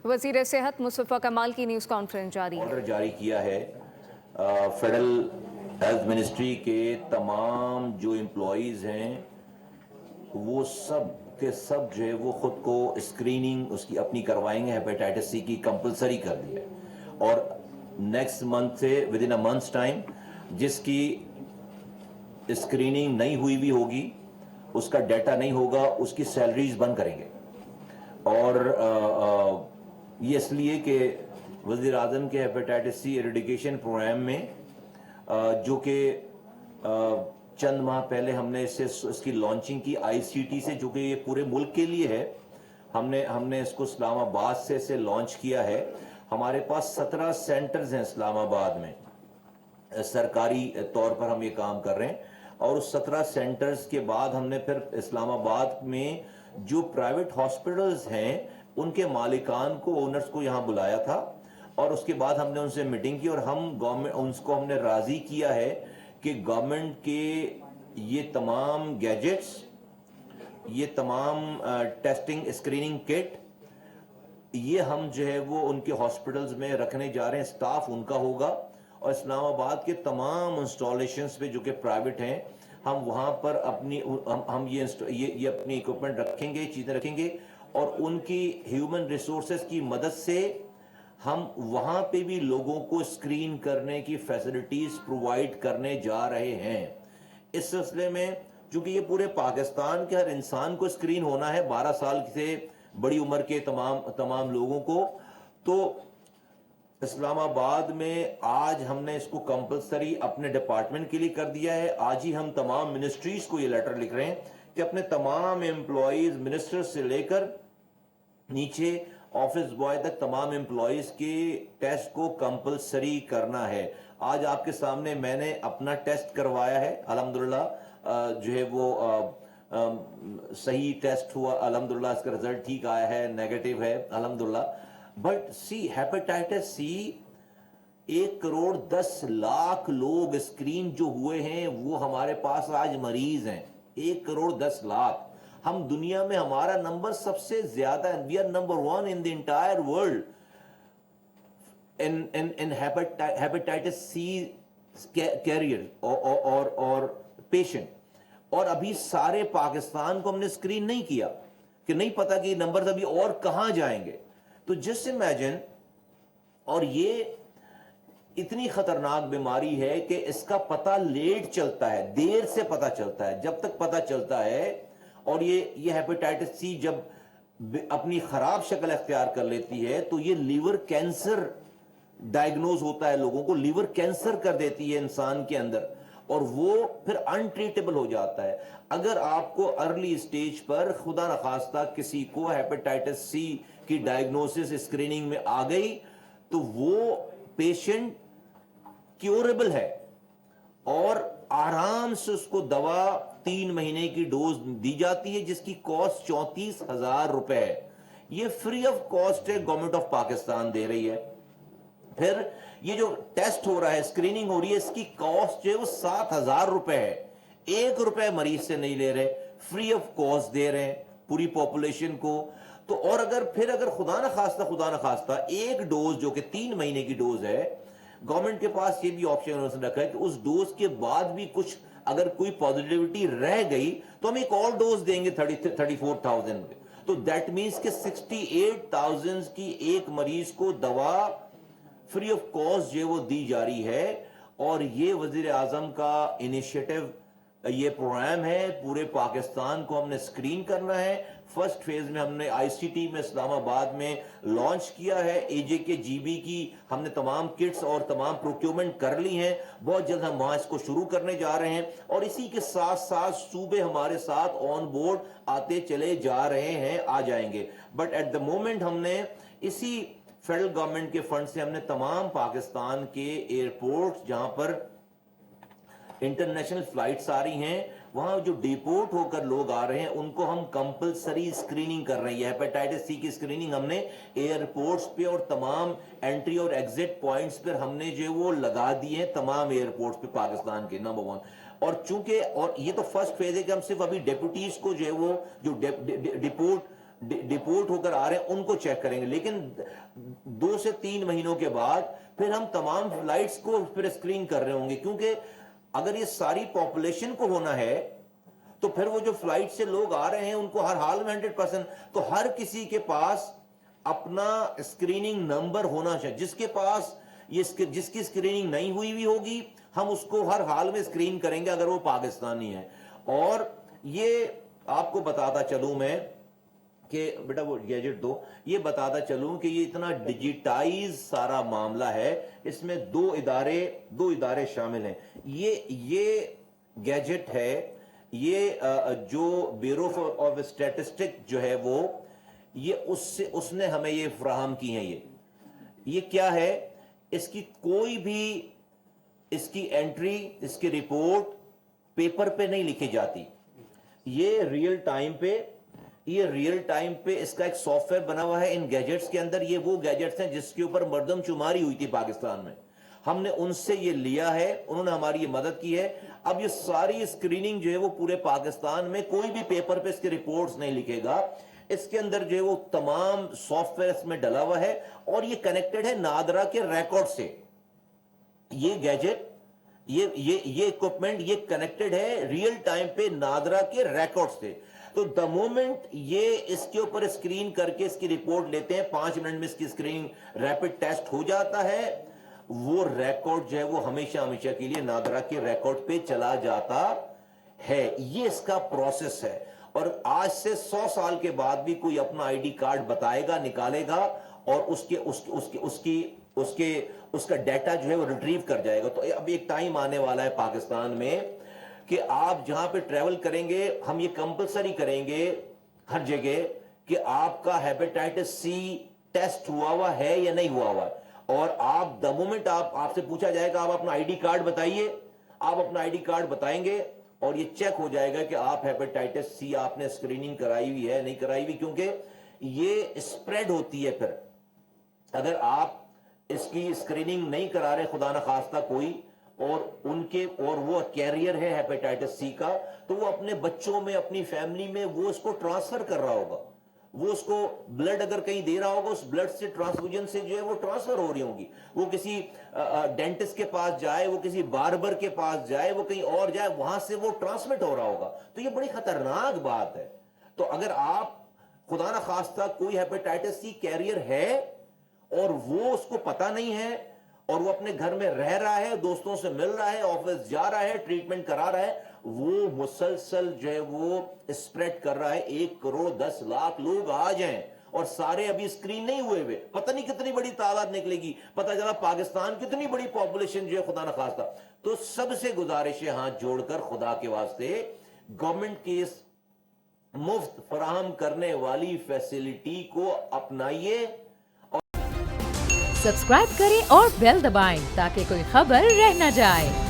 वज़ीर सेहत मुस्तफ़ा कमाल की न्यूज़ कॉन्फ्रेंस जारी है। ऑर्डर जारी किया है फेडरल हेल्थ मिनिस्ट्री के तमाम जो एम्प्लॉइज़ हैं वो सब के सब जो है वो ख़ुद को स्क्रीनिंग उसकी अपनी करवाएंगे। हेपेटाइटिस सी की कंपलसरी कर दी है और नेक्स्ट मंथ से with in a months time जिसकी स्क्रीनिंग नहीं हुई भी होगी, उसका डाटा नहीं होगा, उसकी सैलरीज बंद करेंगे। और ये इसलिए कि वज़ीर आज़म के हेपेटाइटिस सी एरेडिकेशन प्रोग्राम में जो कि चंद माह पहले हमने इसकी लॉन्चिंग की आईसीटी से, जो कि ये पूरे मुल्क के लिए है। हमने इसको इस्लामाबाद से इसे लॉन्च किया है। हमारे पास 17 सेंटर्स हैं इस्लामाबाद में, सरकारी तौर पर हम ये काम कर रहे हैं। और उस 17 सेंटर्स के बाद हमने फिर इस्लामाबाद में जो प्राइवेट हॉस्पिटल्स हैं उनके मालिकान को, ओनर्स को यहाँ बुलाया था और उसके बाद हमने उनसे मीटिंग की और उनको हमने राज़ी किया है कि गवर्नमेंट के ये तमाम गैजेट्स, ये तमाम टेस्टिंग स्क्रीनिंग किट, ये हम जो है वो उनके हॉस्पिटल्स में रखने जा रहे हैं। स्टाफ उनका होगा और इस्लामाबाद के तमाम इंस्टॉलेशंस पे जो कि प्राइवेट हैं, हम वहाँ पर हम ये अपनी इक्विपमेंट रखेंगे, चीज़ें रखेंगे और उनकी ह्यूमन रिसोर्सेज की मदद से हम वहाँ पे भी लोगों को स्क्रीन करने की फैसिलिटीज़ प्रोवाइड करने जा रहे हैं। इस सिलसिले में चूँकि ये पूरे पाकिस्तान के हर इंसान को स्क्रीन होना है, 12 साल से बड़ी उम्र के तमाम लोगों को, तो इस्लामाबाद में आज हमने इसको कंपलसरी अपने डिपार्टमेंट के लिए कर दिया है। आज ही हम तमाम मिनिस्ट्रीज को ये लेटर लिख रहे हैं कि अपने तमाम एम्प्लॉइज, मिनिस्टर से लेकर नीचे ऑफिस बॉय तक तमाम एम्प्लॉइज के टेस्ट को कंपलसरी करना है। आज आपके सामने मैंने अपना टेस्ट करवाया है, अल्हम्दुलिल्लाह जो है वो सही टेस्ट हुआ, अल्हम्दुलिल्लाह इसका रिजल्ट ठीक आया है, नेगेटिव है अल्हम्दुलिल्लाह। बट सी हेपेटाइटिस सी 1,10,00,000 लोग स्क्रीन जो हुए हैं वो हमारे पास आज मरीज हैं, 1,10,00,000। हम दुनिया में, हमारा नंबर सबसे ज्यादा है, we are number 1 in the entire world in hepatitis C carrier और पेशेंट। और अभी सारे पाकिस्तान को हमने स्क्रीन नहीं किया कि नहीं पता कि नंबर अभी और कहां जाएंगे। तो जस्ट इमेजिन, और ये इतनी खतरनाक बीमारी है कि इसका पता लेट चलता है, देर से पता चलता है। जब तक पता चलता है, और ये हेपेटाइटिस सी जब अपनी खराब शक्ल अख्तियार कर लेती है तो ये लीवर कैंसर डायग्नोज होता है, लोगों को लीवर कैंसर कर देती है इंसान के अंदर और वो फिर अनट्रीटेबल हो जाता है। अगर आपको अर्ली स्टेज पर खुदा न खास्ता किसी को हेपेटाइटिस सी की डायग्नोसिस स्क्रीनिंग में आ गई तो वो पेशेंट क्योरेबल है और आराम से उसको दवा 3 महीने की डोज दी जाती है जिसकी कॉस्ट 34,000 रुपए है। ये फ्री ऑफ कॉस्ट है, गवर्नमेंट ऑफ पाकिस्तान दे रही है। फिर ये जो टेस्ट हो रहा है, स्क्रीनिंग हो रही है, इसकी कॉस्ट जो है वो 7,000 रुपए है। 1 रुपए मरीज से नहीं ले रहे, फ्री ऑफ कॉस्ट दे रहे हैं पूरी पॉपुलेशन को। तो और अगर खुदा न खास्ता एक डोज जो कि 3 महीने की डोज है, गवर्नमेंट के पास ये भी ऑप्शन रखा है कि उस डोज के बाद भी कुछ अगर कोई पॉजिटिविटी रह गई तो हम एक और डोज देंगे 34,000। तो दैट मीन्स कि 68,000 की एक मरीज को दवा फ्री ऑफ कॉस्ट जो वो दी जा रही है। और ये वजीर आजम का इनिशिएटिव, ये प्रोग्राम है, पूरे पाकिस्तान को हमने स्क्रीन करना है। फर्स्ट फेज में हमने आईसीटी में इस्लामाबाद में लॉन्च किया है। एजेके जीबी की हमने तमाम किट्स और तमाम प्रोक्योरमेंट कर ली हैं। बहुत जल्द हम वहां इसको शुरू करने जा रहे हैं और इसी के साथ साथ सूबे हमारे साथ ऑन बोर्ड आते चले जा रहे हैं, आ जाएंगे। बट एट द मोमेंट हमने इसी फेडरल गवर्नमेंट के फंड से हमने तमाम पाकिस्तान के एयरपोर्ट जहां पर इंटरनेशनल फ्लाइट्स आ रही हैं, वहां जो डिपोर्ट होकर लोग आ रहे हैं उनको हम कंपलसरी स्क्रीनिंग कर रहे हैं। हेपेटाइटिस सी की स्क्रीनिंग हमने एयरपोर्ट्स पे और तमाम एंट्री और एग्जिट पॉइंट्स पर हमने जो वो लगा दिए हैं, तमाम एयरपोर्ट्स पे पाकिस्तान के नंबर 1। और चूंकि और ये तो फर्स्ट फेज है कि हम सिर्फ अभी डेप्यूटीज को जो है वो जो डिपोर्ट डिपोर्ट होकर आ रहे हैं उनको चेक करेंगे, लेकिन 2 से 3 महीनों के बाद फिर हम तमाम फ्लाइट्स को फिर स्क्रीन कर रहे होंगे, क्योंकि अगर ये सारी पॉपुलेशन को होना है तो फिर वो जो फ्लाइट से लोग आ रहे हैं उनको हर हाल में 100%, तो हर किसी के पास अपना स्क्रीनिंग नंबर होना चाहिए। जिसके पास जिसकी स्क्रीनिंग नहीं हुई भी होगी हम उसको हर हाल में स्क्रीन करेंगे अगर वो पाकिस्तानी है। और ये आपको बताता चलूं मैं कि बेटा वो गैजेट दो, ये बताता चलूं कि ये इतना डिजिटाइज सारा मामला है, इसमें दो इदारे शामिल हैं। ये गैजेट है, ये जो ब्यूरो ऑफ स्टैटिस्टिक जो है वो ये उसने हमें ये फराहम की हैं। ये क्या है, इसकी कोई भी इसकी एंट्री, इसकी रिपोर्ट पेपर पे नहीं लिखी जाती, ये रियल टाइम पे इसका एक सॉफ्टवेयर बना हुआ है इन गैजेट्स के अंदर। ये वो गैजेट्स हैं जिसके ऊपर मर्दमशुमारी हुई थी पाकिस्तान में, हमने उनसे ये लिया है, उन्होंने हमारी ये मदद की है। अब ये सारी स्क्रीनिंग जो है वो पूरे पाकिस्तान में कोई भी पेपर पे इसके रिपोर्ट्स नहीं लिखेगा, इसके अंदर जो है वो तमाम सॉफ्टवेयर इसमें डला हुआ है और ये कनेक्टेड है नादरा के रिकॉर्ड से। ये गैजेट, ये इक्विपमेंट ये कनेक्टेड है रियल टाइम पे नादरा के रिकॉर्ड से। तो द मोमेंट ये इसके ऊपर स्क्रीन करके इसकी रिपोर्ट लेते हैं, 5 मिनट में इसकी स्क्रीनिंग रैपिड टेस्ट हो जाता है, वो रिकॉर्ड जो है वो हमेशा के लिए नादरा के रिकॉर्ड पे चला जाता है। ये इसका प्रोसेस है। और आज से 100 साल के बाद भी कोई अपना आईडी कार्ड बताएगा, निकालेगा और उसका डाटा जो है वो रिट्रीव कर जाएगा। तो अब एक टाइम आने वाला है पाकिस्तान में कि आप जहां पे ट्रेवल करेंगे हम ये कंपलसरी करेंगे हर जगह कि आपका हेपेटाइटिस सी टेस्ट हुआ है या नहीं हुआ। और आप द मोमेंट आपसे पूछा जाएगा आप अपना आईडी कार्ड बताइए, आप अपना आईडी कार्ड बताएंगे और ये चेक हो जाएगा कि आप हेपेटाइटिस सी आपने स्क्रीनिंग कराई हुई है नहीं कराई हुई, क्योंकि ये स्प्रेड होती है। फिर अगर आप इसकी स्क्रीनिंग नहीं करा रहे खुदा न खास्ता कोई और वो कैरियर है हेपेटाइटिस सी का, तो वो अपने बच्चों में, अपनी फैमिली में वो इसको ट्रांसफर कर रहा होगा। वो उसको ब्लड अगर कहीं दे रहा होगा, उस ब्लड से ट्रांसफ्यूजन से जो है वो ट्रांसफर हो रही होंगी। वो किसी डेंटिस्ट के पास जाए, वो किसी बार्बर के पास जाए, वो कहीं और जाए, वहां से वो ट्रांसमिट हो रहा होगा। तो ये बड़ी खतरनाक बात है। तो अगर आप खुदा ना खास्ता कोई हेपेटाइटिस सी कैरियर है और वो उसको पता नहीं है और वो अपने घर में रह रहा है, दोस्तों से मिल रहा है, ऑफिस जा रहा है, ट्रीटमेंट करा रहा है, वो मुसलसल जो है वो स्प्रेड कर रहा है। 1 करोड़ 10 लाख लोग आ जाएं और सारे अभी स्क्रीन नहीं हुए, पता नहीं कितनी बड़ी तादाद निकलेगी। पता चला पाकिस्तान कितनी बड़ी पॉपुलेशन जो है खुदा न खास्ता। तो सबसे गुजारिश है हाथ जोड़कर खुदा के वास्ते, गवर्नमेंट की इस मुफ्त फराहम करने वाली फैसिलिटी को अपनाइए। सब्सक्राइब करें और बेल दबाएं ताकि कोई खबर रह न जाए।